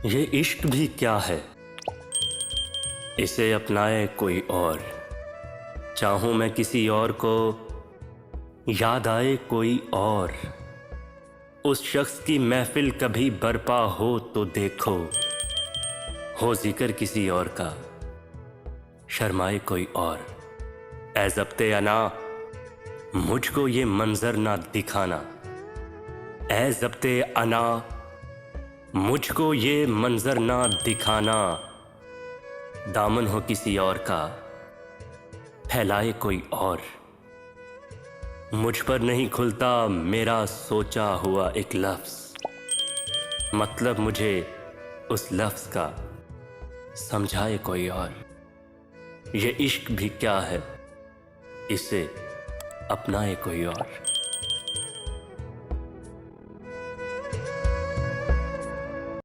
ये इश्क भी क्या है, इसे अपनाए कोई और। चाहूं मैं किसी और को, याद आए कोई और। उस शख्स की महफिल कभी बरपा हो तो देखो, हो जिक्र किसी और का, शर्माए कोई और। ऐ ज़ब्ते अना, मुझको ये मंजर ना दिखाना। ऐ ज़ब्ते अना, मुझको ये मंजर ना दिखाना। दामन हो किसी और का, फैलाए कोई और। मुझ पर नहीं खुलता मेरा सोचा हुआ एक लफ्ज़, मतलब मुझे उस लफ्ज़ का समझाए कोई और। ये इश्क भी क्या है, इसे अपनाए कोई और।